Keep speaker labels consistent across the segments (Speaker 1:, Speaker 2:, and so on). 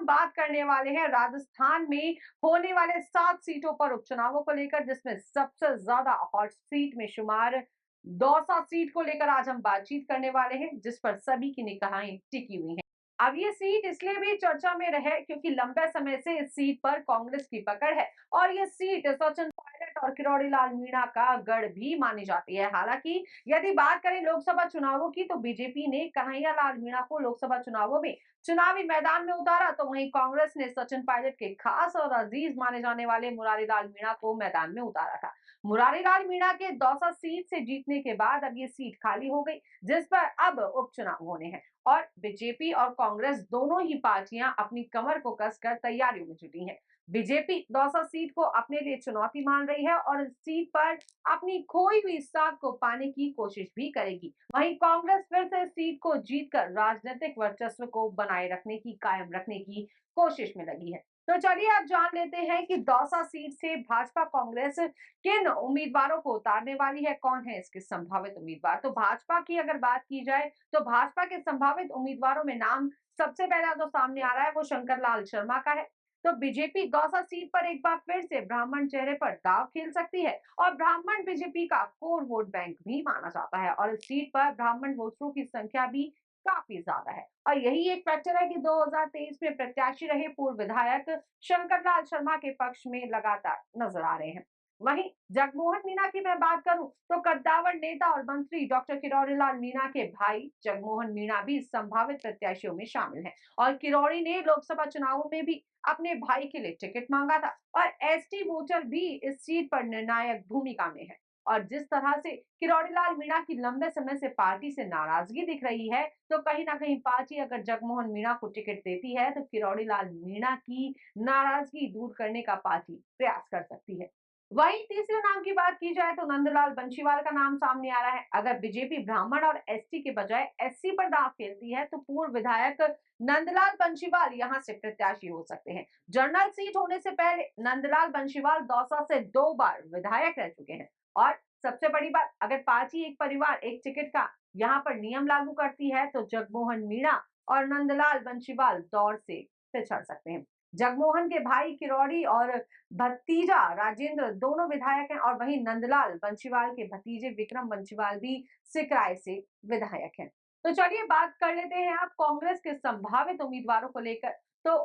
Speaker 1: हम बात करने वाले हैं राजस्थान में होने वाले 7 सीटों पर उपचुनावों को लेकर, जिसमें सबसे ज्यादा हॉट सीट में शुमार दौसा सीट को लेकर आज हम बातचीत करने वाले हैं, जिस पर सभी की निगाहें टिकी हुई हैं। अब ये सीट इसलिए भी चर्चा में रहे क्योंकि लंबे समय से इस सीट पर कांग्रेस की पकड़ है और ये सीट सचिन पायलट और किरोड़ी लाल मीणा का गढ़ भी मानी जाती है। हालांकि यदि बात करें लोकसभा चुनावों की, तो बीजेपी ने कन्हैया लाल मीणा को लोकसभा चुनावों में चुनावी मैदान में उतारा, तो वहीं कांग्रेस ने सचिन पायलट के खास और अजीज माने जाने वाले मुरारी लाल मीणा को मैदान में उतारा था। मुरारी लाल मीणा के दौसा सीट से जीतने के बाद अब ये सीट खाली हो गई, जिस पर अब उपचुनाव होने हैं और बीजेपी और कांग्रेस दोनों ही पार्टियां अपनी कमर को कसकर तैयारियों में जुटी हैं। बीजेपी दौसा सीट को अपने लिए चुनौती मान रही है और इस सीट पर अपनी खोई हुई साख को पाने की कोशिश भी करेगी। वहीं कांग्रेस फिर से सीट को जीतकर राजनीतिक वर्चस्व को बनाए रखने की, कायम रखने की कोशिश में लगी है। तो चलिए अब जान लेते हैं कि दौसा सीट से भाजपा कांग्रेस किन उम्मीदवारों को उतारने वाली है, कौन है इसके संभावित उम्मीदवार। तो भाजपा की अगर बात की जाए, तो भाजपा के संभावित उम्मीदवारों में नाम सबसे पहला जो सामने आ रहा है वो शंकर लाल शर्मा का है। तो बीजेपी दौसा सीट पर एक बार फिर से ब्राह्मण चेहरे पर दांव खेल सकती है और ब्राह्मण बीजेपी का कोर वोट बैंक भी माना जाता है और इस सीट पर ब्राह्मण वोटरों की संख्या भी काफी ज्यादा है और यही एक फैक्टर है कि 2023 में प्रत्याशी रहे पूर्व विधायक शंकर लाल शर्मा के पक्ष में लगातार नजर आ रहे हैं। वहीं जगमोहन मीणा की मैं बात करूं, तो कद्दावर नेता और मंत्री डॉक्टर किरोड़ी लाल मीणा के भाई जगमोहन मीणा भी संभावित प्रत्याशियों में शामिल हैं और किरोड़ी ने लोकसभा चुनावों में भी अपने भाई के लिए टिकट मांगा था और एसटी वोटर भी इस सीट पर निर्णायक भूमिका में है। और जिस तरह से किरोड़ी लाल मीणा की लंबे समय से पार्टी से नाराजगी दिख रही है, तो कहीं ना कहीं पार्टी अगर जगमोहन मीणा को टिकट देती है तो किरोड़ी लाल मीणा की नाराजगी दूर करने का पार्टी प्रयास कर सकती है। वहीं तीसरे नाम की बात की जाए तो नंदलाल बंशीवाल का नाम सामने आ रहा है। अगर बीजेपी ब्राह्मण और एसटी के बजाय एससी पर दांव खेलती है, तो पूर्व विधायक नंदलाल बंशीवाल यहां से प्रत्याशी हो सकते हैं। जनरल सीट होने से पहले नंदलाल बंशीवाल दौसा से 2 बार विधायक रह चुके हैं और सबसे बड़ी बात, अगर पार्टी एक परिवार एक टिकट का यहाँ पर नियम लागू करती है, तो जगमोहन मीणा और नंदलाल बंशीवाल दौर से पिछड़ सकते हैं। जगमोहन के भाई किरोड़ी और भतीजा राजेंद्र दोनों विधायक हैं और वहीं नंदलाल बंशीवाल के भतीजे विक्रम बंशीवाल भी सिकराय से विधायक हैं। तो चलिए बात कर लेते हैं आप कांग्रेस के संभावित उम्मीदवारों को लेकर। तो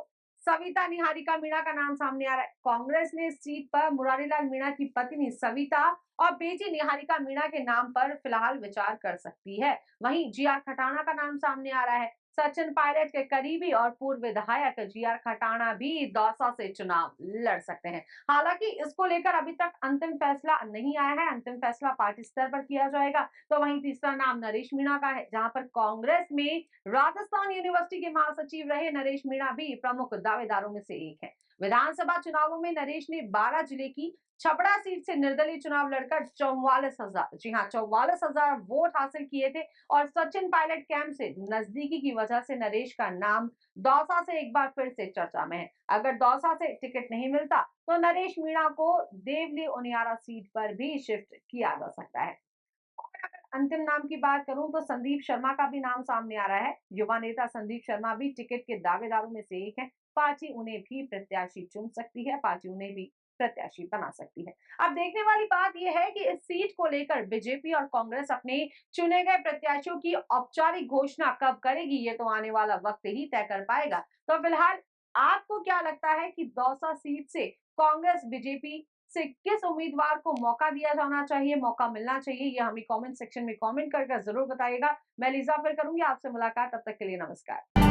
Speaker 1: सविता निहारिका मीणा का नाम सामने आ रहा है। कांग्रेस ने इस सीट पर मुरारीलाल मीणा की पत्नी सविता और बेटी निहारिका मीणा के नाम पर फिलहाल विचार कर सकती है। वहीं जीआर खटाना का नाम सामने आ रहा है। सचिन पायलट के करीबी और पूर्व विधायक जीआर खटाना भी दौसा से चुनाव लड़ सकते हैं। हालांकि इसको लेकर अभी तक अंतिम फैसला नहीं आया है, अंतिम फैसला पार्टी स्तर पर किया जाएगा। तो वहीं तीसरा नाम नरेश मीणा का है, जहां पर कांग्रेस में राजस्थान यूनिवर्सिटी के महासचिव रहे नरेश मीणा भी प्रमुख दावेदारों में से एक है। विधानसभा चुनावों में नरेश ने 12 जिले की छपरा सीट से निर्दलीय चुनाव लड़कर 44,000, जी हाँ, 44,000 वोट हासिल किए थे और सचिन पायलट कैंप से नजदीकी की वजह से नरेश का नाम दौसा से एक बार फिर से चर्चा में है। अगर दौसा से टिकट नहीं मिलता, तो नरेश मीणा को देवली उनियारा सीट पर भी शिफ्ट किया जा सकता है। और अगर अंतिम नाम की बात करूं, तो संदीप शर्मा का भी नाम सामने आ रहा है। युवा नेता संदीप शर्मा भी टिकट के दावेदारों में से एक है। पार्टी उन्हें भी प्रत्याशी चुन सकती है, पार्टी उन्हें भी प्रत्याशी बना सकती है। अब देखने वाली बात यह है कि इस सीट को लेकर बीजेपी और कांग्रेस अपने चुने गए प्रत्याशियों की औपचारिक घोषणा कब करेगी, ये तो आने वाला वक्त ही तय कर पाएगा। तो फिलहाल आपको क्या लगता है कि दौसा सीट से कांग्रेस बीजेपी से किस उम्मीदवार को मौका दिया जाना चाहिए, मौका मिलना चाहिए, ये हमें कमेंट सेक्शन में कमेंट करके जरूर बताइएगा। मैं लीजा फिर करूंगी आपसे मुलाकात, तब तक के लिए नमस्कार।